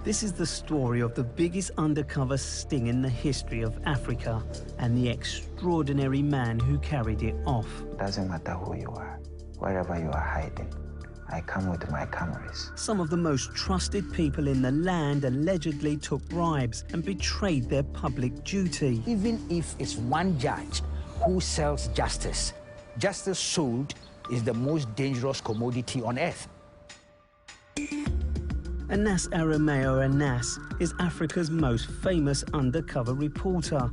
This is the story of the biggest undercover sting in the history of Africa and the extraordinary man who carried it off. Doesn't matter who you are, wherever you are hiding, I come with my cameras. Some of the most trusted people in the land allegedly took bribes and betrayed their public duty. Even if it's one judge who sells justice, justice sold is the most dangerous commodity on earth. Anas Aremeyaw Anas is Africa's most famous undercover reporter.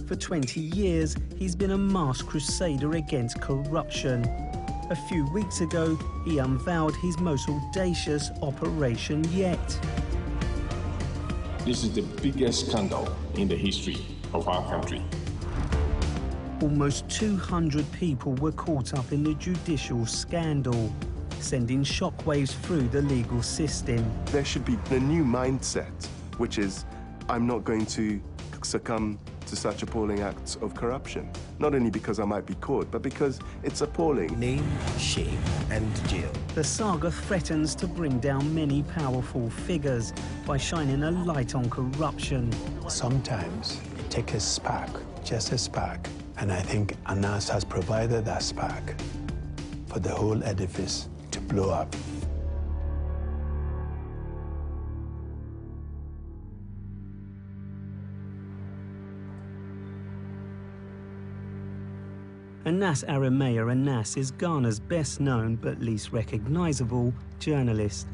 For 20 years, he's been a masked crusader against corruption. A few weeks ago, he unveiled his most audacious operation yet. This is the biggest scandal in the history of our country. Almost 200 people were caught up in the judicial scandal, sending shockwaves through the legal system. There should be a new mindset, which is, I'm not going to succumb to such appalling acts of corruption. Not only because I might be caught, but because it's appalling. Name, shame, and jail. The saga threatens to bring down many powerful figures by shining a light on corruption. Sometimes it takes a spark, just a spark, and I think Anas has provided that spark for the whole edifice to blow up. Anas Aremeyaw Anas is Ghana's best known but least recognizable journalist.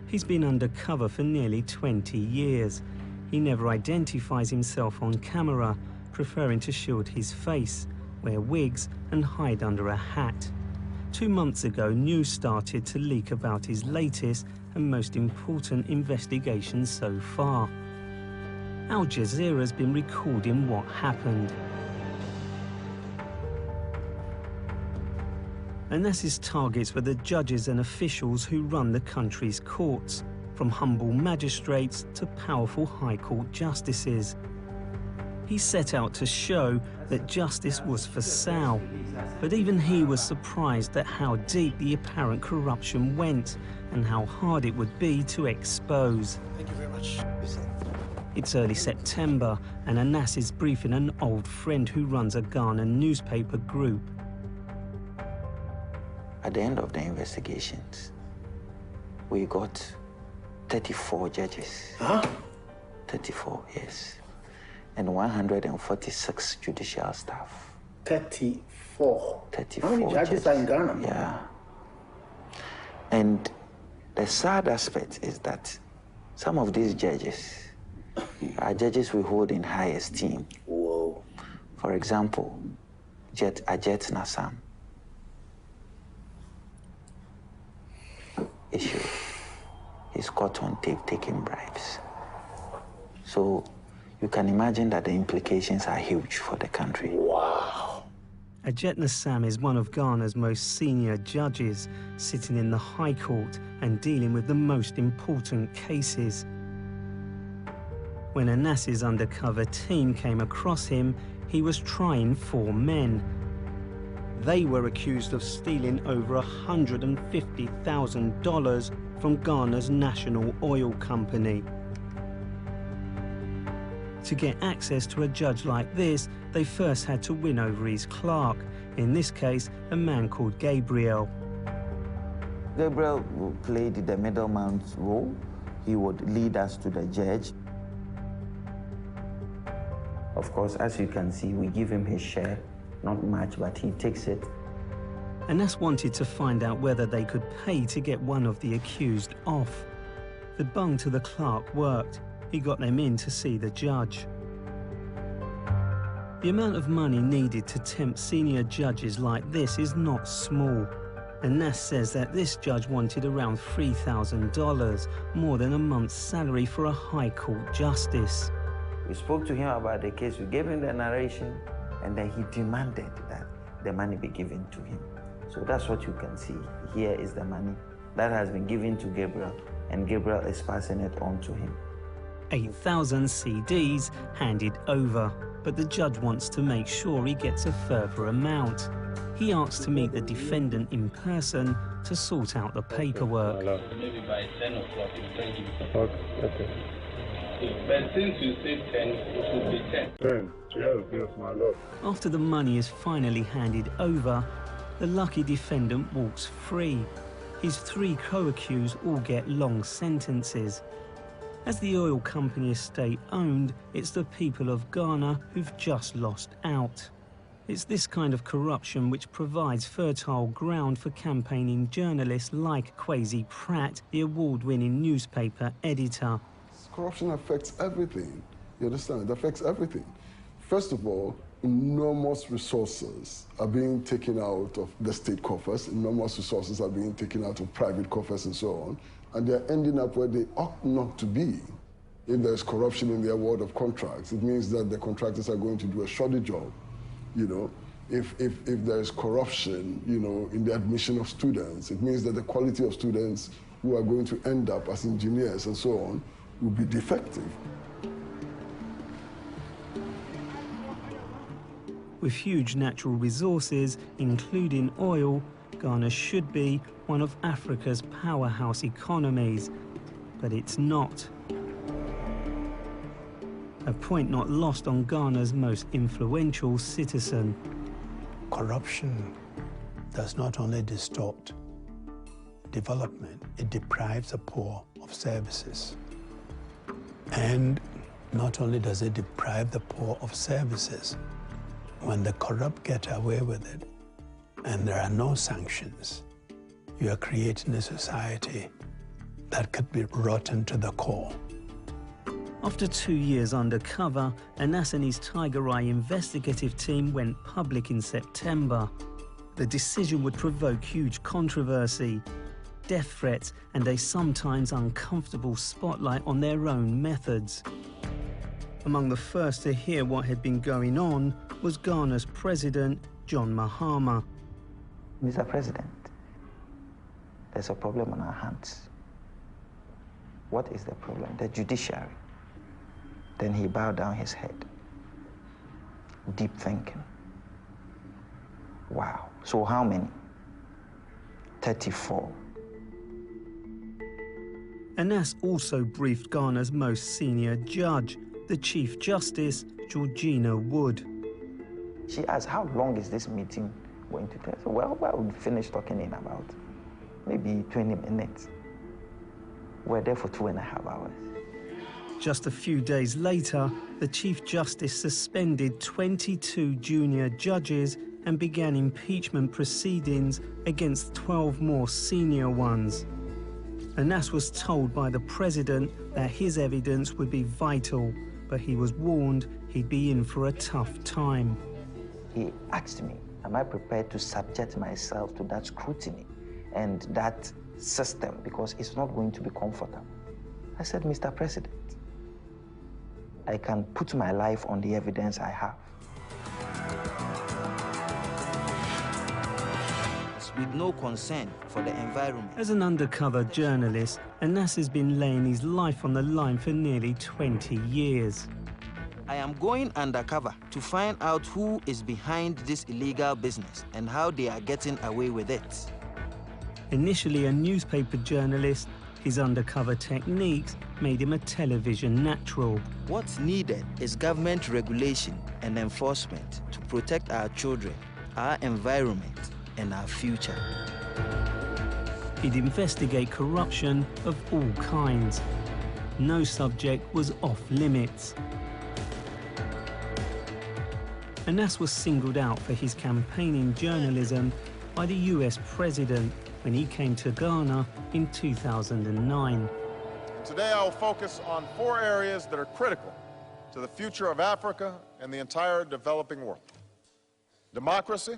He's been undercover for nearly 20 years. He never identifies himself on camera, preferring to shield his face, wear wigs and hide under a hat. 2 months ago, news started to leak about his latest and most important investigation so far. Al Jazeera's been recording what happened. Anas's targets were the judges and officials who run the country's courts, from humble magistrates to powerful High Court justices. He set out to show that justice was for sale, but even he was surprised at how deep the apparent corruption went and how hard it would be to expose. Thank you very much. It's early September, and Anas is briefing an old friend who runs a Ghana newspaper group. At the end of the investigations, we got 34 judges. Huh? 34, yes. And 146 judicial staff. 34. 34 How many judges are in Ghana? Yeah. And the sad aspect is that some of these judges are judges we hold in high esteem. Whoa. For example, Ajet Nassam. Issue. He's caught on tape taking bribes. So you can imagine that the implications are huge for the country. Wow. Ajet Nassam is one of Ghana's most senior judges, sitting in the High Court and dealing with the most important cases. When Anas's undercover team came across him, he was trying 4 men. They were accused of stealing over $150,000 from Ghana's national oil company. To get access to a judge like this, they first had to win over his clerk, in this case, a man called Gabriel. Gabriel played the middleman's role. He would lead us to the judge. Of course, as you can see, we give him his share. Not much, but he takes it. Anas wanted to find out whether they could pay to get one of the accused off. The bung to the clerk worked. He got them in to see the judge. The amount of money needed to tempt senior judges like this is not small. Anas says that this judge wanted around $3,000, more than a month's salary for a High Court justice. We spoke to him about the case, we gave him the narration, and then he demanded that the money be given to him. So that's what you can see. Here is the money that has been given to Gabriel, and Gabriel is passing it on to him. 8,000 CDs handed over, but the judge wants to make sure he gets a further amount. He asks to meet the defendant in person to sort out the paperwork. Maybe by 10 o'clock, thank you. Okay. But since you said 10, it should be 10. 10, yes, my lord. After the money is finally handed over, the lucky defendant walks free. His 3 co-accused all get long sentences. As the oil company is state-owned, it's the people of Ghana who've just lost out. It's this kind of corruption which provides fertile ground for campaigning journalists like Kwesi Pratt, the award-winning newspaper editor. Corruption affects everything. You understand? It affects everything. First of all, enormous resources are being taken out of the state coffers, enormous resources are being taken out of private coffers and so on, and they're ending up where they ought not to be. If there's corruption in the award of contracts, it means that the contractors are going to do a shoddy job. You know, if there's corruption, you know, in the admission of students, it means that the quality of students who are going to end up as engineers and so on will be defective. With huge natural resources, including oil, Ghana should be one of Africa's powerhouse economies, but it's not. A point not lost on Ghana's most influential citizen. Corruption does not only distort development, it deprives the poor of services. And not only does it deprive the poor of services, when the corrupt get away with it and there are no sanctions, you are creating a society that could be rotten to the core. After 2 years undercover, Anas and his Tiger Eye investigative team went public in September. The decision would provoke huge controversy, death threats, and a sometimes uncomfortable spotlight on their own methods. Among the first to hear what had been going on was Ghana's President, John Mahama. Mr. President, there's a problem on our hands. What is the problem? The judiciary. Then he bowed down his head. Deep thinking. Wow. So how many? 34. Anas also briefed Ghana's most senior judge, the Chief Justice, Georgina Wood. She asked, how long is this meeting going to take? So, well, we'll finish talking in about maybe 20 minutes. We're there for 2.5 hours. Just a few days later, the Chief Justice suspended 22 junior judges and began impeachment proceedings against 12 more senior ones. Anas was told by the president that his evidence would be vital, but he was warned he'd be in for a tough time. He asked me, am I prepared to subject myself to that scrutiny and that system, because it's not going to be comfortable. I said, Mr. President, I can put my life on the evidence I have. With no concern for the environment. As an undercover journalist, Anas has been laying his life on the line for nearly 20 years. I am going undercover to find out who is behind this illegal business and how they are getting away with it. Initially a newspaper journalist, his undercover techniques made him a television natural. What's needed is government regulation and enforcement to protect our children, our environment, and our future. He'd investigate corruption of all kinds. No subject was off limits. Anas was singled out for his campaigning journalism by the US president when he came to Ghana in 2009. Today I will focus on 4 areas that are critical to the future of Africa and the entire developing world: democracy,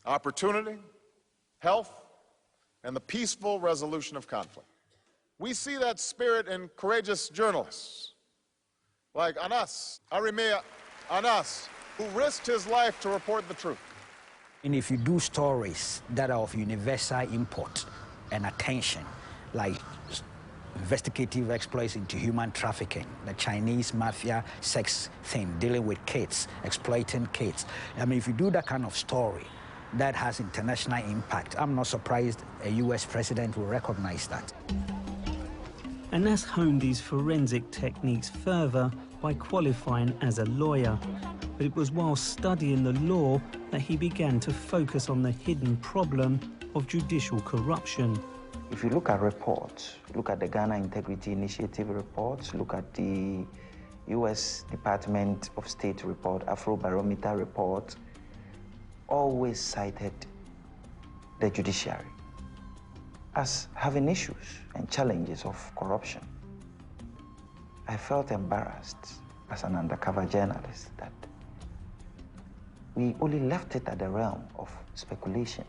opportunity, health, and the peaceful resolution of conflict. We see that spirit in courageous journalists like Anas, Arimea Anas, who risked his life to report the truth. And if you do stories that are of universal import and attention, like investigative exploits into human trafficking, the Chinese mafia sex thing, dealing with kids, exploiting kids. I mean, if you do that kind of story, that has international impact. I'm not surprised a US president will recognize that. Anas honed his forensic techniques further by qualifying as a lawyer. But it was while studying the law that he began to focus on the hidden problem of judicial corruption. If you look at reports, look at the Ghana Integrity Initiative reports, look at the US Department of State report, Afrobarometer report, always cited the judiciary as having issues and challenges of corruption. I felt embarrassed as an undercover journalist that we only left it at the realm of speculation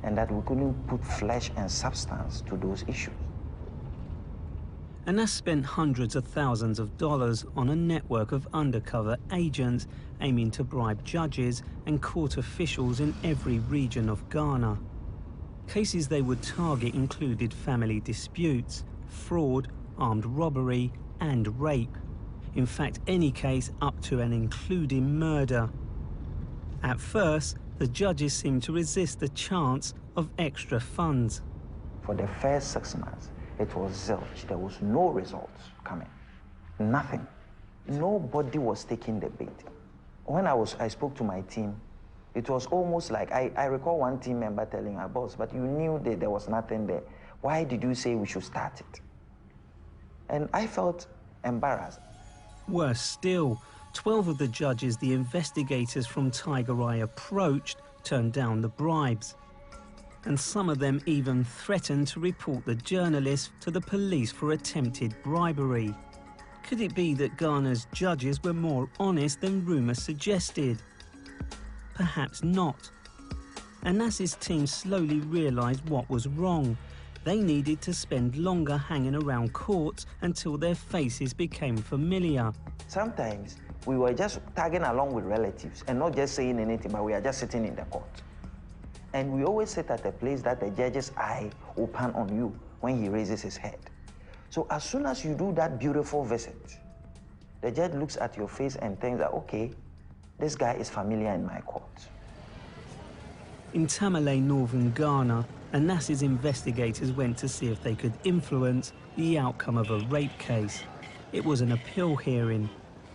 and that we couldn't put flesh and substance to those issues. Anas spent hundreds of thousands of dollars on a network of undercover agents aiming to bribe judges and court officials in every region of Ghana. Cases they would target included family disputes, fraud, armed robbery, and rape. In fact, any case up to and including murder. At first, the judges seemed to resist the chance of extra funds. For the first 6 months, it was zilch. There was no results coming. Nothing. Nobody was taking the bait. When I spoke to my team, it was almost like, I recall one team member telling our boss, but you knew that there was nothing there. Why did you say we should start it? And I felt embarrassed. Worse still, 12 of the judges the investigators from Tiger Eye approached turned down the bribes. And some of them even threatened to report the journalists to the police for attempted bribery. Could it be that Ghana's judges were more honest than rumours suggested? Perhaps not. Anas's team slowly realised what was wrong. They needed to spend longer hanging around courts until their faces became familiar. Sometimes we were just tagging along with relatives and not just saying anything, but we are just sitting in the court. And we always sit at a place that the judge's eye open on you when he raises his head. So as soon as you do that beautiful visit, the judge looks at your face and thinks that, okay, this guy is familiar in my court. In Tamale, northern Ghana, Anas's investigators went to see if they could influence the outcome of a rape case. It was an appeal hearing.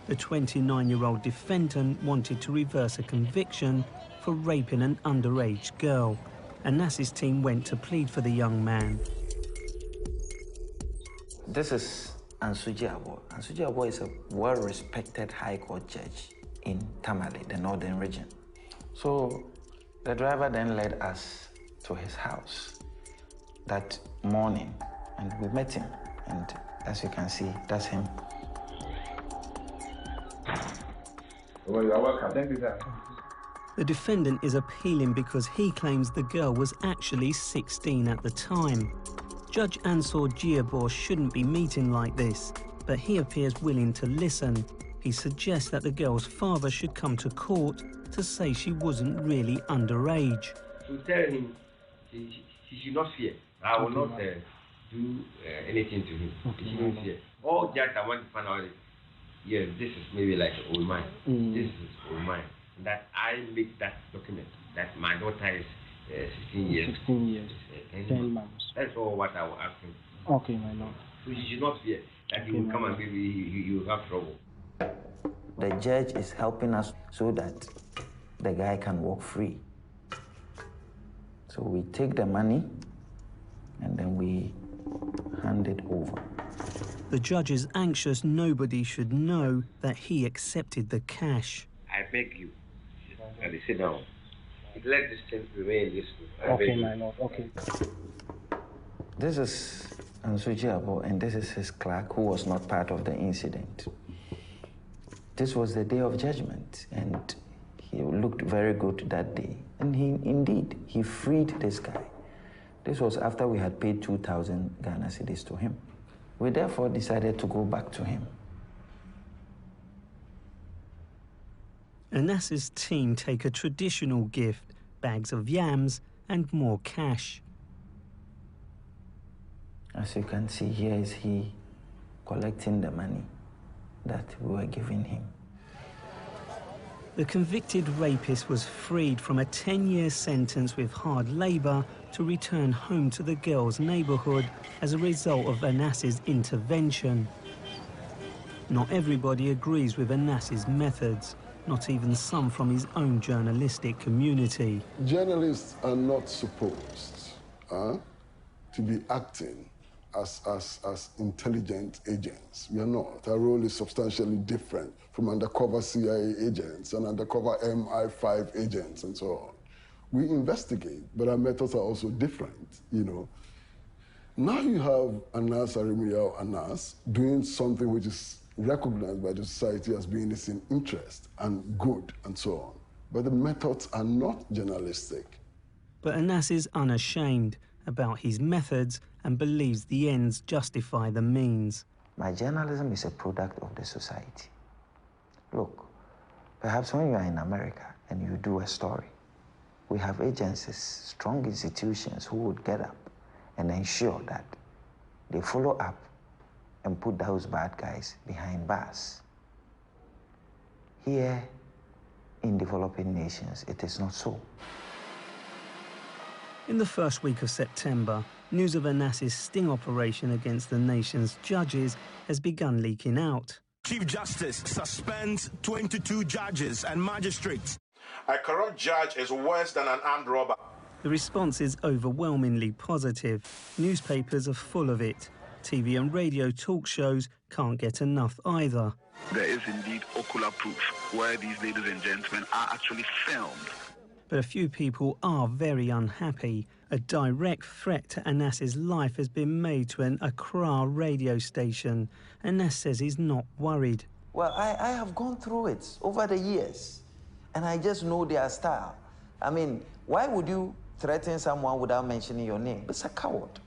The 29-year-old defendant wanted to reverse a conviction for raping an underage girl. Anas's team went to plead for the young man. This is Ansuji Abo. Ansuji Abo is a well-respected High Court judge in Tamale, the northern region. So the driver then led us to his house that morning, and we met him. And as you can see, that's him. Well, you are welcome. Thank you, sir. The defendant is appealing because he claims the girl was actually 16 at the time. Judge Ansor Giabor shouldn't be meeting like this, but he appears willing to listen. He suggests that the girl's father should come to court to say she wasn't really underage. To tell him she should not fear. I will not do anything to him. She shouldn't fear. All judge I want to find out is, yes, this is maybe like old mine. This is old mine. That I make that document that my daughter is 16 years. 16 years. 10 months. That's all what I will ask him. Okay, my lord. So she should not fear that he will come and maybe you will have trouble. The judge is helping us so that the guy can walk free. So we take the money and then we hand it over. The judge is anxious nobody should know that he accepted the cash. I beg you, and sit down. Let this thing remain this way. Okay, my lord. Okay. This is Ansuji Abo, and this is his clerk who was not part of the incident. This was the day of judgment, and he looked very good that day. And he freed this guy. This was after we had paid 2,000 Ghana cedis to him. We therefore decided to go back to him. Anas's team take a traditional gift, bags of yams and more cash. As you can see, here is he collecting the money that we were giving him. The convicted rapist was freed from a 10-year sentence with hard labour to return home to the girls' neighbourhood as a result of Anas's intervention. Not everybody agrees with Anas's methods, not even some from his own journalistic community. Journalists are not supposed to be acting as intelligent agents. We are not. Our role is substantially different from undercover CIA agents and undercover MI5 agents and so on. We investigate, but our methods are also different, you know. Now you have Anas Aremeyaw Anas doing something which is recognized by the society as being in interest and good and so on. But the methods are not journalistic. But Anas is unashamed about his methods and believes the ends justify the means. My journalism is a product of the society. Look, perhaps when you are in America and you do a story, we have agencies, strong institutions who would get up and ensure that they follow up and put those bad guys behind bars. Here in developing nations, it is not so. In the first week of September, news of Anas's sting operation against the nation's judges has begun leaking out. Chief Justice suspends 22 judges and magistrates. A corrupt judge is worse than an armed robber. The response is overwhelmingly positive. Newspapers are full of it. TV and radio talk shows can't get enough either. There is indeed ocular proof where these ladies and gentlemen are actually filmed. But a few people are very unhappy. A direct threat to Anas's life has been made to an Accra radio station. Anas says he's not worried. Well, I have gone through it over the years, and I just know their style. I mean, why would you threaten someone without mentioning your name? It's a coward.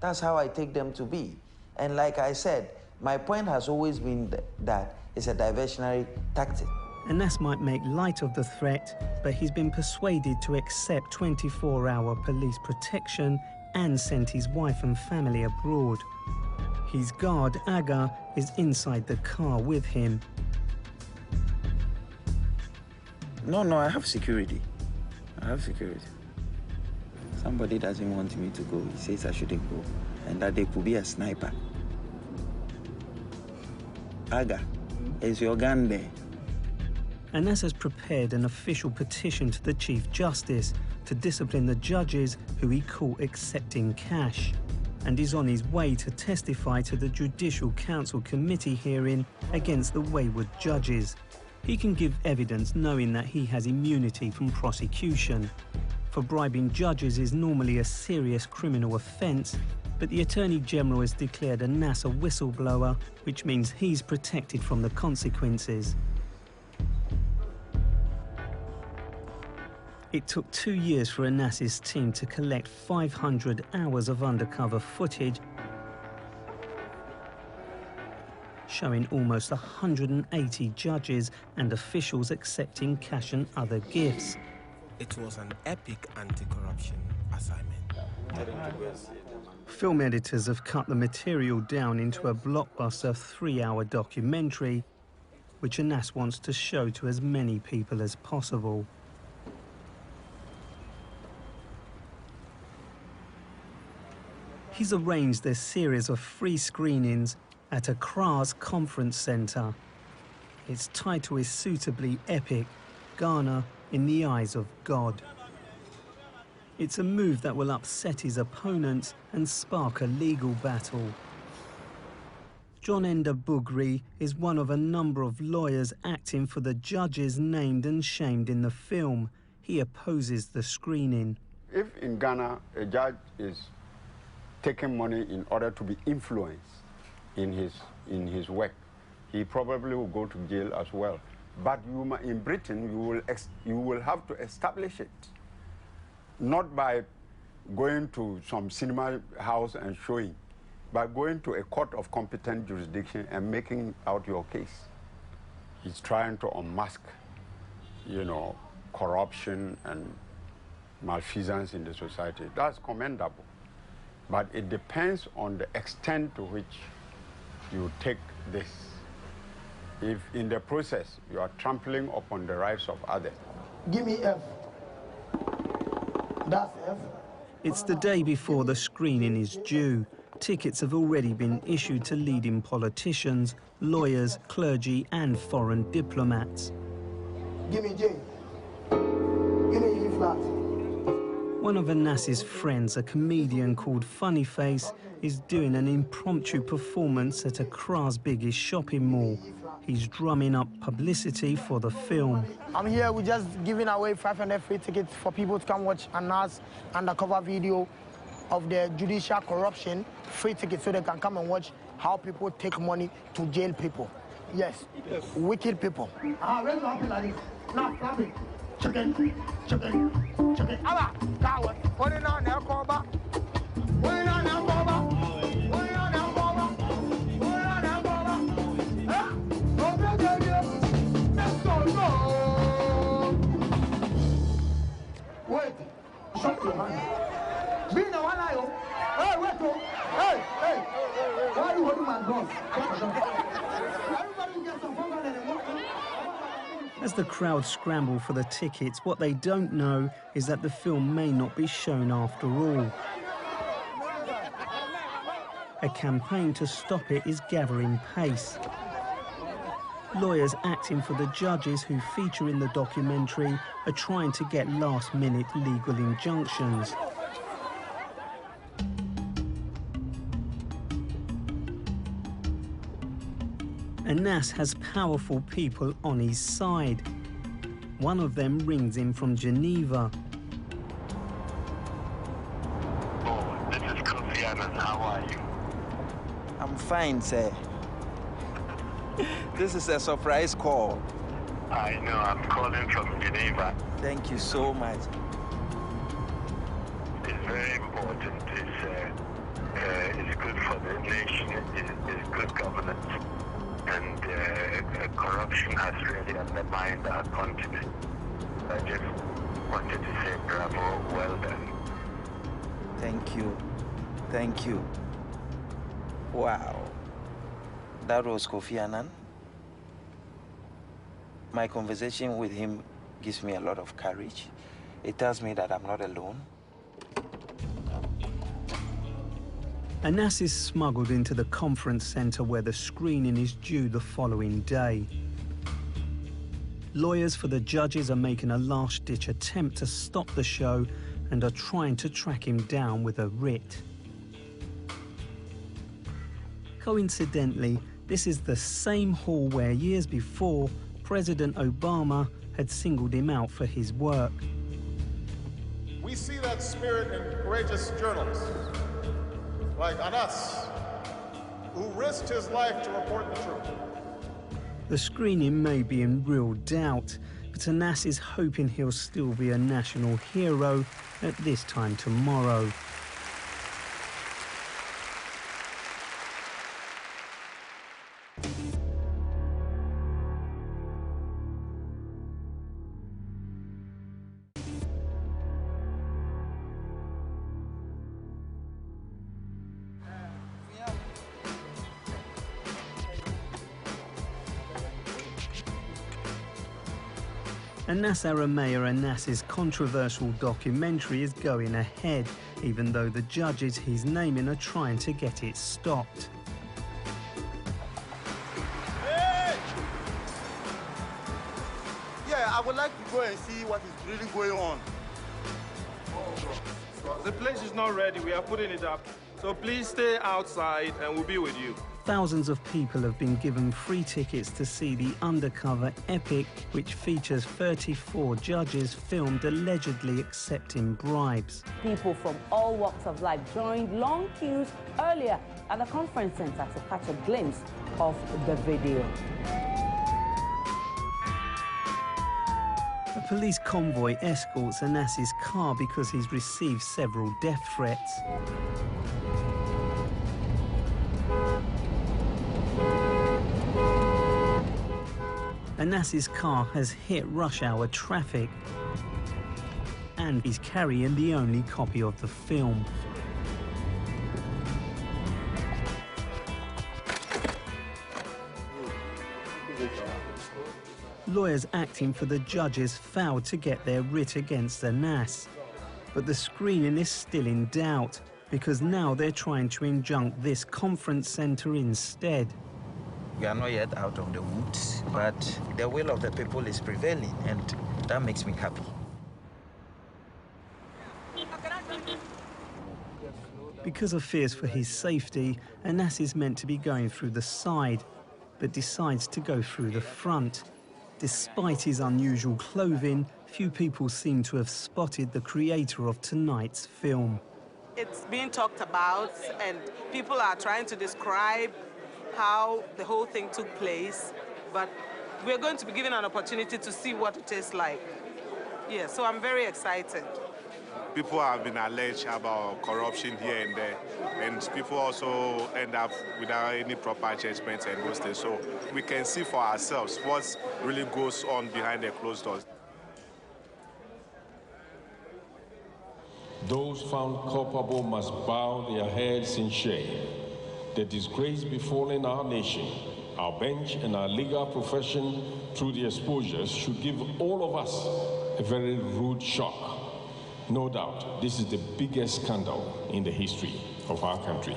That's how I take them to be. And like I said, my point has always been that it's a diversionary tactic. Anas might make light of the threat, but he's been persuaded to accept 24-hour police protection and sent his wife and family abroad. His guard, Aga, is inside the car with him. No, I have security. I have security. Somebody doesn't want me to go. He says I shouldn't go. And that there could be a sniper. Aga, is your gun there? Anas has prepared an official petition to the Chief Justice to discipline the judges who he caught accepting cash, and is on his way to testify to the Judicial Council Committee hearing against the wayward judges. He can give evidence knowing that he has immunity from prosecution. For bribing judges is normally a serious criminal offence, but the Attorney General has declared Anas a whistleblower, which means he's protected from the consequences. It took 2 years for Anas's team to collect 500 hours of undercover footage showing almost 180 judges and officials accepting cash and other gifts. It was an epic anti-corruption assignment. Film editors have cut the material down into a blockbuster 3-hour documentary, which Anas wants to show to as many people as possible. He's arranged a series of free screenings at Accra's conference centre. Its title is suitably epic, Ghana in the Eyes of God. It's a move that will upset his opponents and spark a legal battle. John Enda Bugri is one of a number of lawyers acting for the judges named and shamed in the film. He opposes the screening. If in Ghana a judge is taking money in order to be influenced in his work, he probably will go to jail as well. But in Britain, you will have to establish it, not by going to some cinema house and showing, but going to a court of competent jurisdiction and making out your case. He's trying to unmask, corruption and malfeasance in the society. That's commendable. But it depends on the extent to which you take this if in the process you are trampling upon the rights of others. Give me F. That's F. It's the day before the screening is due. Tickets have already been issued to leading politicians, lawyers, clergy and foreign diplomats. Give me J. Give me E flat. One of Anas's friends, a comedian called Funny Face, is doing an impromptu performance at Accra's biggest shopping mall. He's drumming up publicity for the film. I'm here, we're just giving away 500 free tickets for people to come watch Anas undercover video of the judicial corruption, free tickets so they can come and watch how people take money to jail people. Yes, wicked people. Where's the happy like this? Now, clap it. Chicken. Abba, coward. What is on there, Koba? What is on there, Koba? What is on there, Koba? What is on there, Koba? Huh? Let's go. Wait, shut your hand. Be the one I owe. Hey, wait, hey. Why are you holding my gun? Everybody gets some fun and As the crowd scramble for the tickets, what they don't know is that the film may not be shown after all. A campaign to stop it is gathering pace. Lawyers acting for the judges who feature in the documentary are trying to get last-minute legal injunctions. Anas has powerful people on his side. One of them rings in from Geneva. Oh, this is Kofi Annan. How are you? I'm fine, sir. This is a surprise call. I know. I'm calling from Geneva. Thank you so much. It's very important. It's good for the nation. It's good governance. And corruption has really undermined our continent. I just wanted to say bravo, well done. Thank you. Thank you. Wow. That was Kofi Annan. My conversation with him gives me a lot of courage. It tells me that I'm not alone. Anas is smuggled into the conference centre where the screening is due the following day. Lawyers for the judges are making a last-ditch attempt to stop the show and are trying to track him down with a writ. Coincidentally, this is the same hall where years before, President Obama had singled him out for his work. We see that spirit in courageous journalists like Anas, who risked his life to report the truth. The screening may be in real doubt, but Anas is hoping he'll still be a national hero at this time tomorrow. Anas Aramea Anas's controversial documentary is going ahead, even though the judges he's naming are trying to get it stopped. Hey! Yeah, I would like to go and see what is really going on. The place is not ready. We are putting it up. So please stay outside and we'll be with you. Thousands of people have been given free tickets to see the undercover epic, which features 34 judges filmed allegedly accepting bribes. People from all walks of life joined long queues earlier at the conference center to catch a glimpse of the video. A police convoy escorts Anas's car because he's received several death threats. Anas's car has hit rush hour traffic, and he's carrying the only copy of the film. lawyers acting for the judges failed to get their writ against Anas. But the screening is still in doubt, because now they're trying to injunct this conference centre instead. We are not yet out of the woods, but the will of the people is prevailing, and that makes me happy. Because of fears for his safety, Anas is meant to be going through the side, but decides to go through the front. Despite his unusual clothing, few people seem to have spotted the creator of tonight's film. It's being talked about, and people are trying to describe how the whole thing took place, but we're going to be given an opportunity to see what it is like. Yeah, so I'm very excited. People have been alleged about corruption here and there, and people also end up without any proper judgment and those things. So we can see for ourselves what really goes on behind the closed doors. Those found culpable must bow their heads in shame. The disgrace befalling our nation, our bench, and our legal profession through the exposures should give all of us a very rude shock. No doubt, this is the biggest scandal in the history of our country.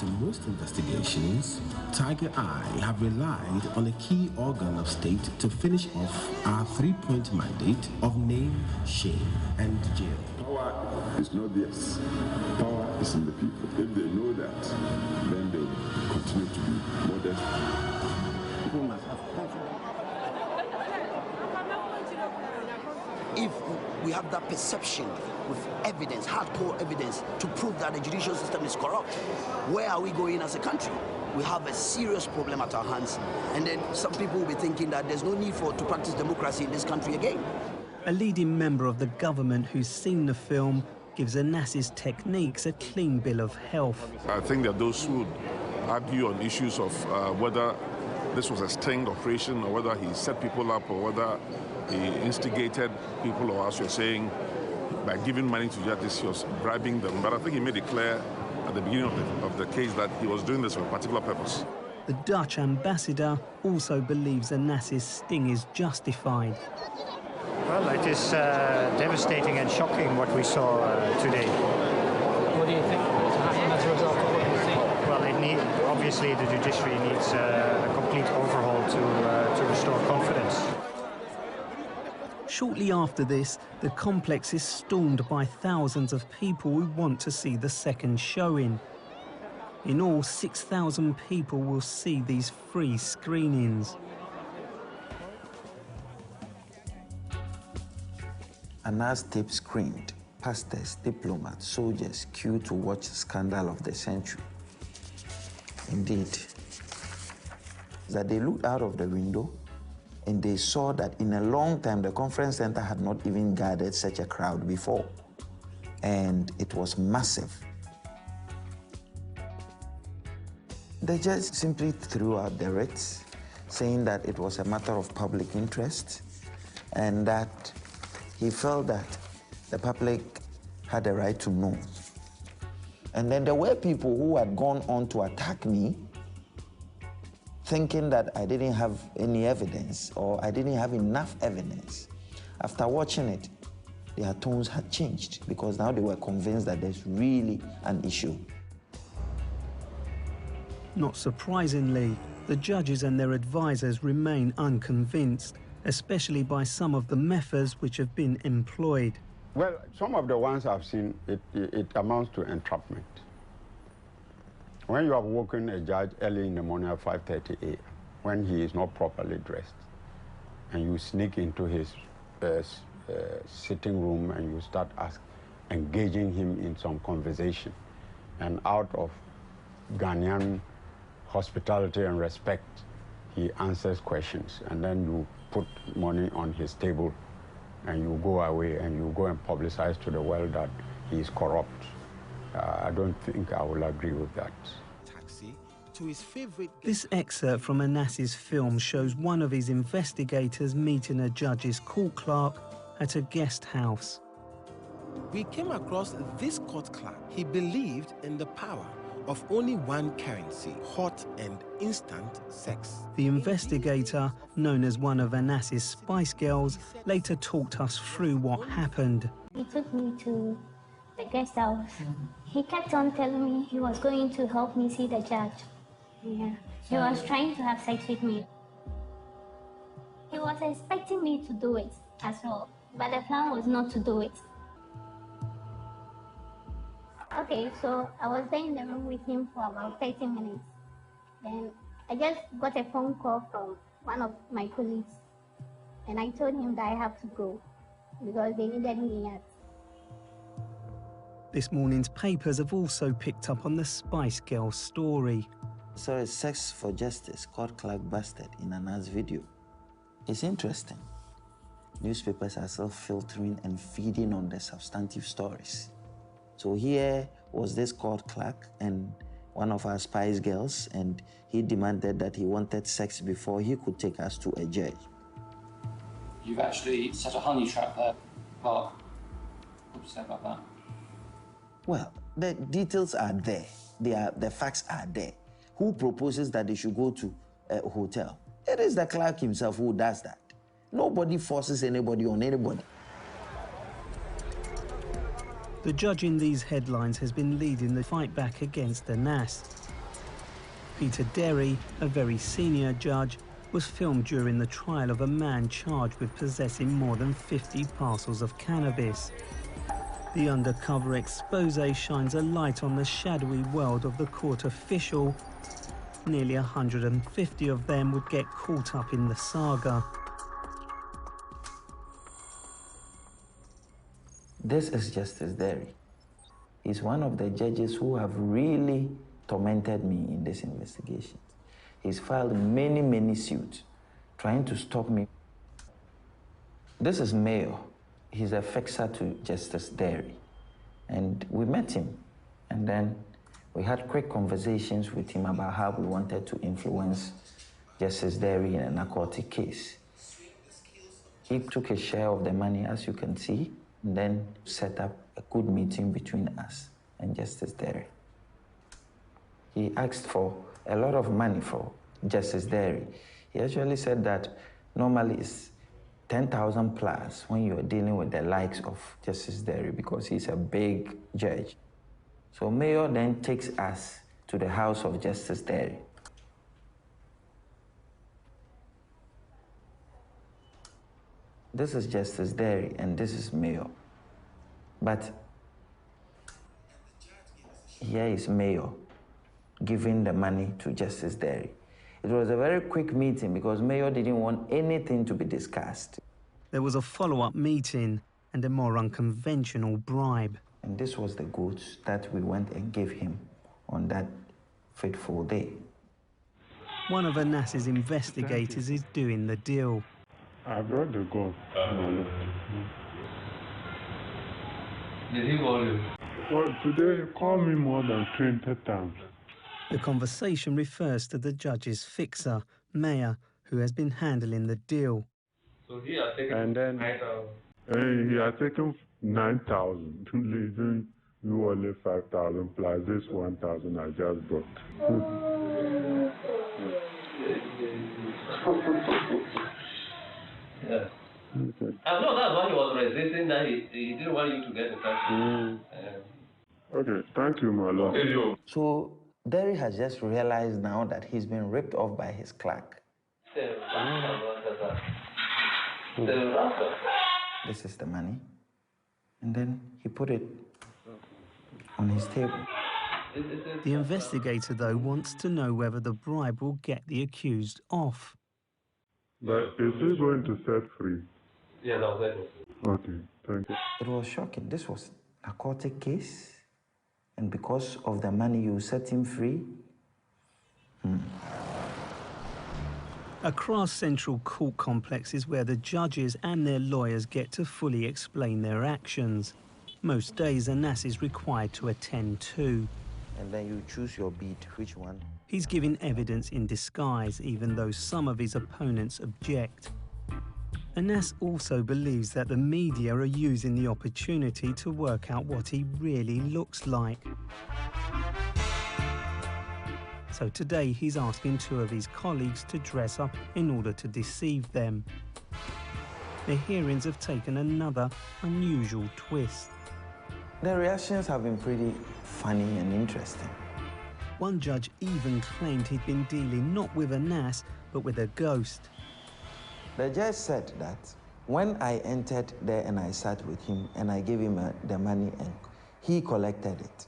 In most investigations, Tiger Eye have relied on a key organ of state to finish off our three-point mandate of name, shame, and jail. Power is not theirs. Power is in the people. If they know that, then they will continue to be modest. People must have confidence. If we have that perception with evidence, hardcore evidence, to prove that the judicial system is corrupt, where are we going as a country? We have a serious problem at our hands. And then some people will be thinking that there's no need to practice democracy in this country again. A leading member of the government who's seen the film gives Anas's techniques a clean bill of health. I think that those who would argue on issues of whether this was a sting operation or whether he set people up or whether he instigated people, or as you're saying, by giving money to judges, he was bribing them. But I think he made it clear at the beginning of the case that he was doing this for a particular purpose. The Dutch ambassador also believes Anas's sting is justified. Well, it is devastating and shocking what we saw today. What do you think to happen as a result of what you've seen? Well, obviously the judiciary needs a complete overhaul to restore confidence. Shortly after this, the complex is stormed by thousands of people who want to see the second showing. In all, 6,000 people will see these free screenings. Anas tape screened, pastors, diplomats, soldiers queued to watch the scandal of the century. Indeed, that they looked out of the window and they saw that in a long time the conference center had not even gathered such a crowd before. And it was massive. The judge simply threw out the writs, saying that it was a matter of public interest and that he felt that the public had a right to know. And then there were people who had gone on to attack me, thinking that I didn't have any evidence or I didn't have enough evidence. After watching it, their tones had changed because now they were convinced that there's really an issue. Not surprisingly, the judges and their advisors remain unconvinced, especially by some of the methods which have been employed. Well, some of the ones I've seen, it amounts to entrapment. When you have woken a judge early in the morning at 5:30 a.m., when he is not properly dressed, and you sneak into his sitting room and you start engaging him in some conversation, and out of Ghanaian hospitality and respect, he answers questions, and then you put money on his table, and you go away and you go and publicize to the world that he is corrupt. I don't think I will agree with that. This excerpt from Anas's film shows one of his investigators meeting a judge's court clerk at a guest house. we came across this court clerk. He believed in the power of only one currency, hot and instant sex. The investigator, known as one of Anas's Spice Girls, later talked us through what happened. He took me to the guest house. He kept on telling me he was going to help me see the judge. Yeah. He was trying to have sex with me. He was expecting me to do it as well, but the plan was not to do it. Okay, so I was there in the room with him for about 30 minutes. Then I just got a phone call from one of my colleagues, and I told him that I have to go because they needed me at. This morning's papers have also picked up on the Spice Girls story. So a Sex for Justice court clerk busted in Ana's video. It's interesting. Newspapers are self-filtering and feeding on the substantive stories. So here was this court clerk and one of our Spice Girls, and he demanded that he wanted sex before he could take us to a judge. You've actually set a honey trap there, Park. What do you say about that? Well, the details are there. The facts are there. Who proposes that they should go to a hotel? It is the clerk himself who does that. Nobody forces anybody on anybody. The judge in these headlines has been leading the fight back against Anas. Peter Derry, a very senior judge, was filmed during the trial of a man charged with possessing more than 50 parcels of cannabis. The undercover expose shines a light on the shadowy world of the court official. Nearly 150 of them would get caught up in the saga. This is Justice Derry. He's one of the judges who have really tormented me in this investigation. He's filed many, many suits trying to stop me. This is Mayo. He's a fixer to Justice Derry. And we met him. And then we had quick conversations with him about how we wanted to influence Justice Derry in a narcotic case. He took a share of the money, as you can see, and then set up a good meeting between us and Justice Derry. He asked for a lot of money for Justice Derry. He actually said that normally it's 10,000 plus when you're dealing with the likes of Justice Derry because he's a big judge. So Mayor then takes us to the house of Justice Derry. This is Justice Derry and this is Mayor. But here is Mayor giving the money to Justice Derry. It was a very quick meeting because Mayor didn't want anything to be discussed. There was a follow-up meeting and a more unconventional bribe. And this was the goods that we went and gave him on that fateful day. One of Anas's investigators is doing the deal. I brought the gun. Did he call you? Well, today he called me more than 20 times. The conversation refers to the judge's fixer, Maya, who has been handling the deal. So he has taken and then 9,000. He has taken 9,000, leaving you only 5,000 plus this 1,000 I just brought. Yeah. Okay. No, that's why he was resisting, that he didn't want you to get in touch. Okay, thank you, my lord. So Derry has just realized now that he's been ripped off by his clerk. This is the money. And then he put it on his table. The investigator, though, wants to know whether the bribe will get the accused off. But is he going to set free? Yeah, that was it. Okay, thank you. It was shocking. This was a narcotic case. And because of the money, you set him free? Accra's Central Court Complex is where the judges and their lawyers get to fully explain their actions. Most days, Anas is required to attend too. And then you choose your beat, which one? He's giving evidence in disguise, even though some of his opponents object. Anas also believes that the media are using the opportunity to work out what he really looks like. So today he's asking two of his colleagues to dress up in order to deceive them. The hearings have taken another unusual twist. The reactions have been pretty funny and interesting. One judge even claimed he'd been dealing not with Anas, but with a ghost. The judge said that when I entered there and I sat with him and I gave him the money and he collected it,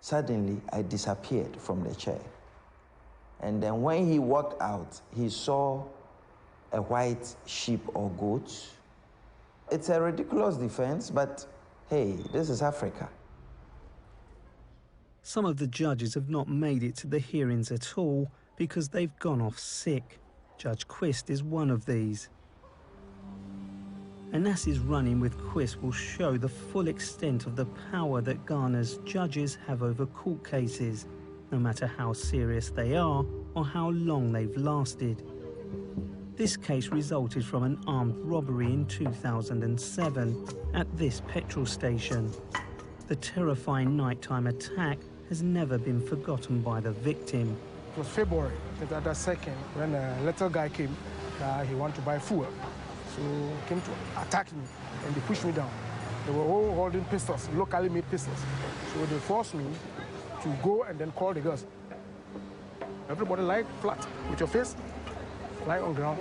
suddenly I disappeared from the chair. And then when he walked out, he saw a white sheep or goat. It's a ridiculous defense, but hey, this is Africa. Some of the judges have not made it to the hearings at all because they've gone off sick. Judge Quist is one of these. Anas's run-in with Quist will show the full extent of the power that Ghana's judges have over court cases, no matter how serious they are or how long they've lasted. This case resulted from an armed robbery in 2007 at this petrol station. The terrifying nighttime attack has never been forgotten by the victim. It was February, at that second, when a little guy came, he wanted to buy fuel. So he came to attack me, and they pushed me down. They were all holding pistols, locally made pistols. So they forced me to go and then call the girls. Everybody lie flat, with your face, lie on ground.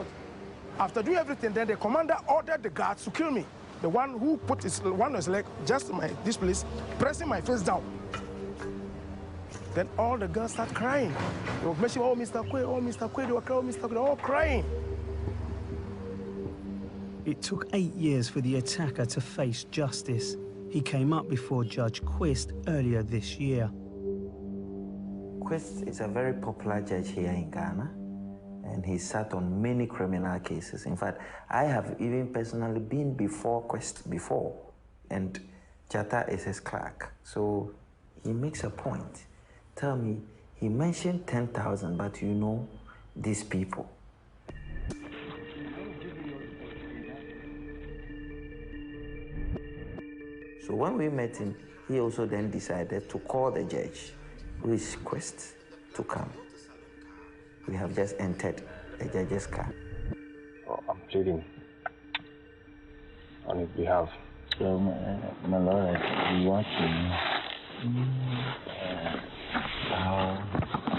After doing everything, then the commander ordered the guards to kill me. The one who put one on his leg, just this place, pressing my face down. Then all the girls start crying. They were mentioning, oh, Mr. Quay, oh, Mr. Quay, they were crying, oh, Mr. Quay, they were all crying. It took 8 years for the attacker to face justice. He came up before Judge Quist earlier this year. Quist is a very popular judge here in Ghana, and he sat on many criminal cases. In fact, I have even personally been before Quist before, and Chata is his clerk. So he makes a point. Tell me, he mentioned 10,000, but you know these people. So when we met him, he also then decided to call the judge, who is Quist, to come. We have just entered the judge's car. Oh, I'm pleading on his behalf. So, my lord, you want to know how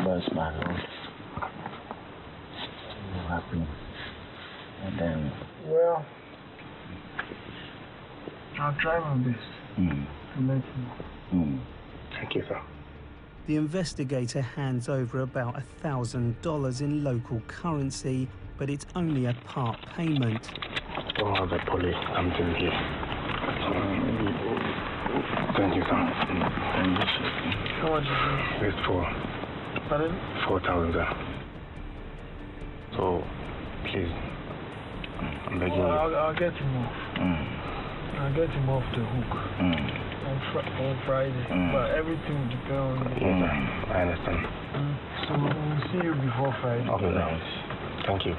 does my lord happen? And then... Well, I'll try my best to let you know. Thank you, sir. The investigator hands over about $1,000 in local currency, but it's only a part payment. Don't have the police. I'm still here. Thank you, sir. How much is it? It's for... Pardon? 4,000, sir. So, please, I'm begging you. I'll get him off. I'll get him off the hook. On Friday, but everything will depend on the I understand. So we'll see you before Friday. Okay, thank you.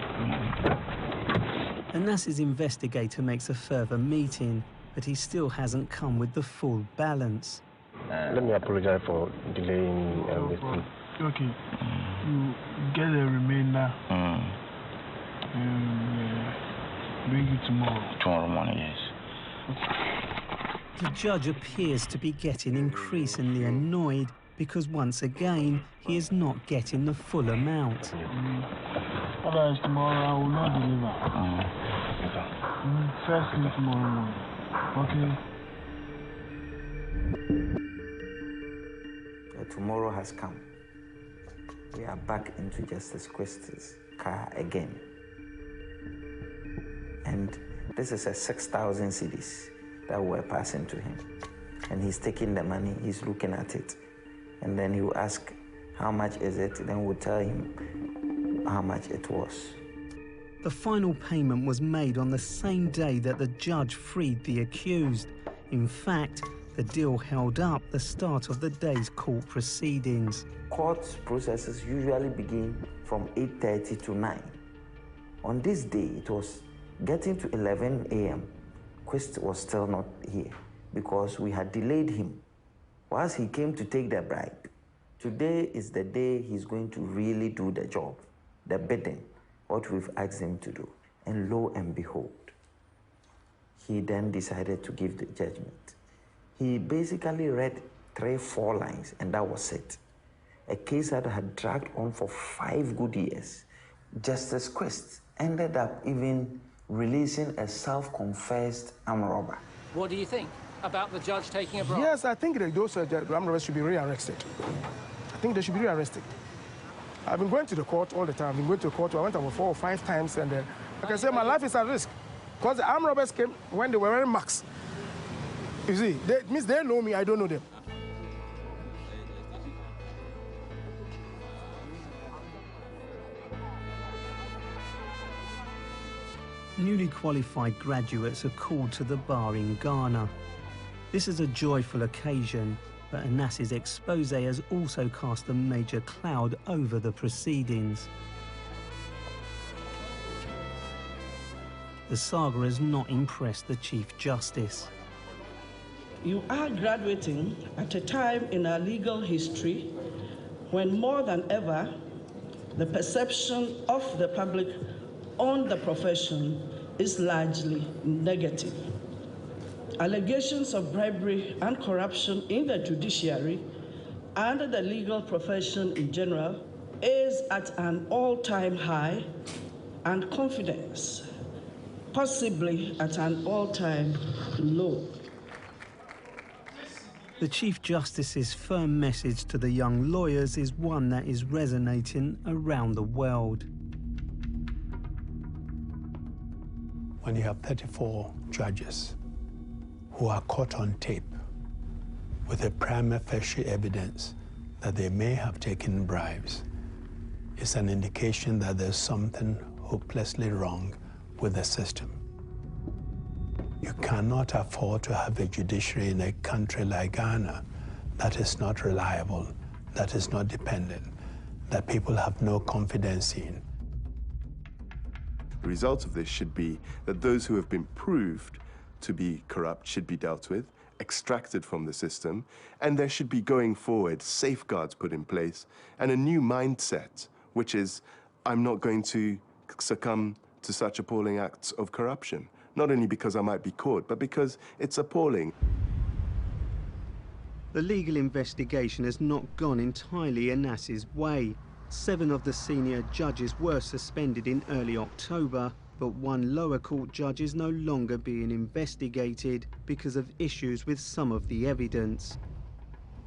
Anas's investigator makes a further meeting, but he still hasn't come with the full balance. Let me apologize for delaying everything. Okay, you get the remainder and bring it tomorrow. Tomorrow morning, yes. The judge appears to be getting increasingly annoyed because once again he is not getting the full amount. Otherwise tomorrow I will not deliver. First thing tomorrow morning. Okay? Tomorrow has come. We are back into Justice Quist's car again. And this is a 6,000 cedis that we're passing to him. And he's taking the money, he's looking at it. And then he'll ask, how much is it? Then we'll tell him how much it was. The final payment was made on the same day that the judge freed the accused. In fact, the deal held up the start of the day's court proceedings. Court processes usually begin from 8:30 to 9. On this day, it was Getting to 11 a.m., Quist was still not here because we had delayed him. Whilst he came to take the bribe, today is the day he's going to really do the job, the bidding, what we've asked him to do. And lo and behold, he then decided to give the judgment. He basically read 3-4 lines, and that was it. A case that had dragged on for 5 good years. Justice Quist ended up even releasing a self-confessed armed robber. What do you think about the judge taking a bribe? Yes, I think that those armed robbers should be rearrested. I think they should be rearrested. I've been going to the court all the time. I've been going to the court. I went over 4 or 5 times, and like I said, my life is at risk. Because the armed robbers came when they were wearing masks. You see, they know me, I don't know them. Newly qualified graduates are called to the bar in Ghana. This is a joyful occasion, but Anas's expose has also cast a major cloud over the proceedings. The saga has not impressed the Chief Justice. You are graduating at a time in our legal history when more than ever the perception of the public on the profession is largely negative. Allegations of bribery and corruption in the judiciary and the legal profession in general is at an all-time high, and confidence possibly at an all-time low. The Chief Justice's firm message to the young lawyers is one that is resonating around the world. When you have 34 judges who are caught on tape with a prima facie evidence that they may have taken bribes, it's an indication that there's something hopelessly wrong with the system. You cannot afford to have a judiciary in a country like Ghana that is not reliable, that is not dependent, that people have no confidence in. The result of this should be that those who have been proved to be corrupt should be dealt with, extracted from the system, and there should be, going forward, safeguards put in place and a new mindset, which is, I'm not going to succumb to such appalling acts of corruption, not only because I might be caught, but because it's appalling. The legal investigation has not gone entirely Anas's way. 7 of the senior judges were suspended in early October, but one lower court judge is no longer being investigated because of issues with some of the evidence.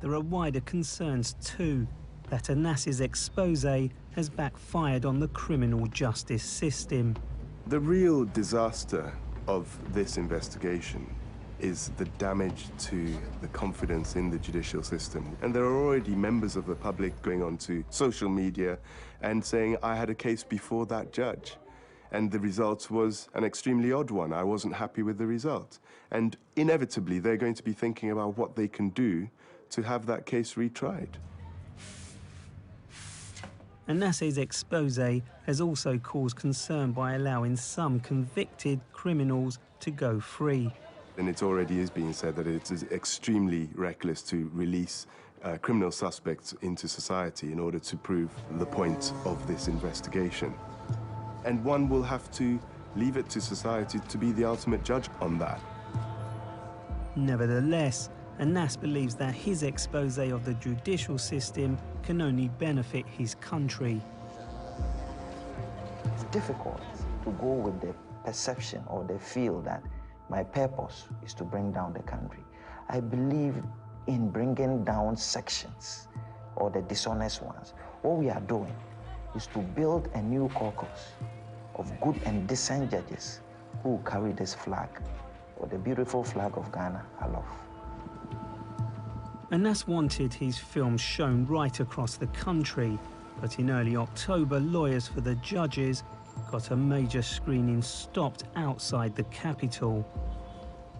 There are wider concerns too, that Anas's expose has backfired on the criminal justice system. The real disaster of this investigation is the damage to the confidence in the judicial system. And there are already members of the public going onto social media and saying, I had a case before that judge, and the result was an extremely odd one. I wasn't happy with the result. And inevitably, they're going to be thinking about what they can do to have that case retried. Anas's expose has also caused concern by allowing some convicted criminals to go free. And it already is being said that it is extremely reckless to release criminal suspects into society in order to prove the point of this investigation. And one will have to leave it to society to be the ultimate judge on that. Nevertheless, Anas believes that his expose of the judicial system can only benefit his country. It's difficult to go with the perception or the feel that my purpose is to bring down the country. I believe in bringing down sections or the dishonest ones. What we are doing is to build a new caucus of good and decent judges who carry this flag, or the beautiful flag of Ghana, aloft. Anas wanted his film shown right across the country, but in early October, lawyers for the judges got a major screening stopped outside the capital.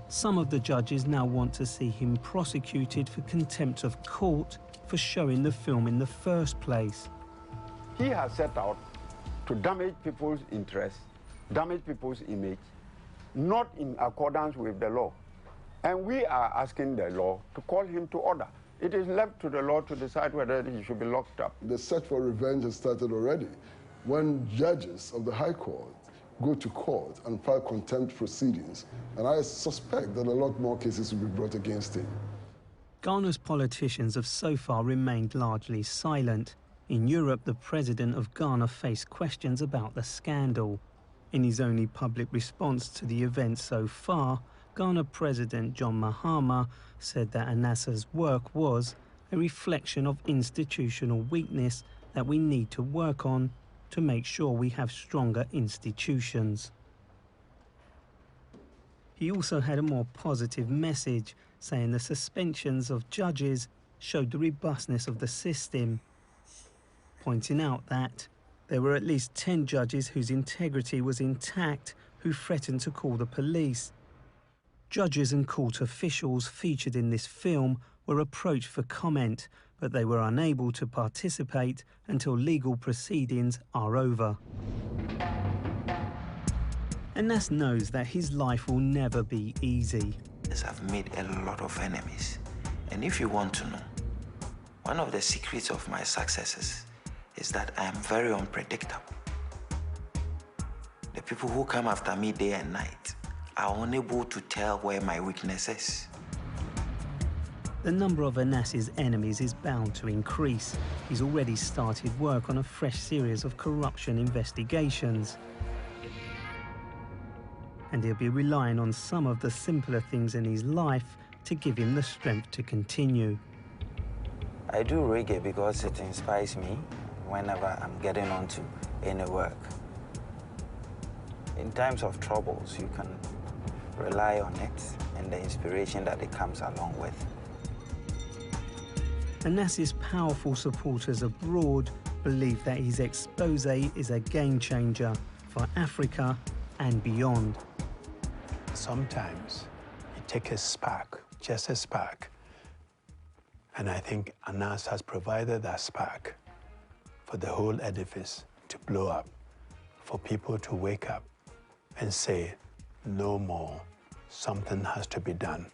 Some of the judges now want to see him prosecuted for contempt of court for showing the film in the first place. He has set out to damage people's interests damage people's image, not in accordance with the law. And we are asking the law to call him to order. It is left to the law to decide whether he should be locked up. The search for revenge has started already. When judges of the High Court go to court and file contempt proceedings, and I suspect that a lot more cases will be brought against him. Ghana's politicians have so far remained largely silent. In Europe, the president of Ghana faced questions about the scandal. In his only public response to the event so far, Ghana President John Mahama said that Anassa's work was a reflection of institutional weakness that we need to work on to make sure we have stronger institutions. He also had a more positive message, saying the suspensions of judges showed the robustness of the system, pointing out that there were at least 10 judges whose integrity was intact who threatened to call the police. Judges and court officials featured in this film were approached for comment, but they were unable to participate until legal proceedings are over. Anas knows that his life will never be easy. I've made a lot of enemies. And if you want to know, one of the secrets of my successes is that I am very unpredictable. The people who come after me day and night are unable to tell where my weakness is. The number of Anas's enemies is bound to increase. He's already started work on a fresh series of corruption investigations. And he'll be relying on some of the simpler things in his life to give him the strength to continue. I do reggae because it inspires me whenever I'm getting onto any work. In times of troubles, you can rely on it and the inspiration that it comes along with. Anas's powerful supporters abroad believe that his expose is a game changer for Africa and beyond. Sometimes you take a spark, just a spark, and I think Anas has provided that spark for the whole edifice to blow up, for people to wake up and say, no more, something has to be done.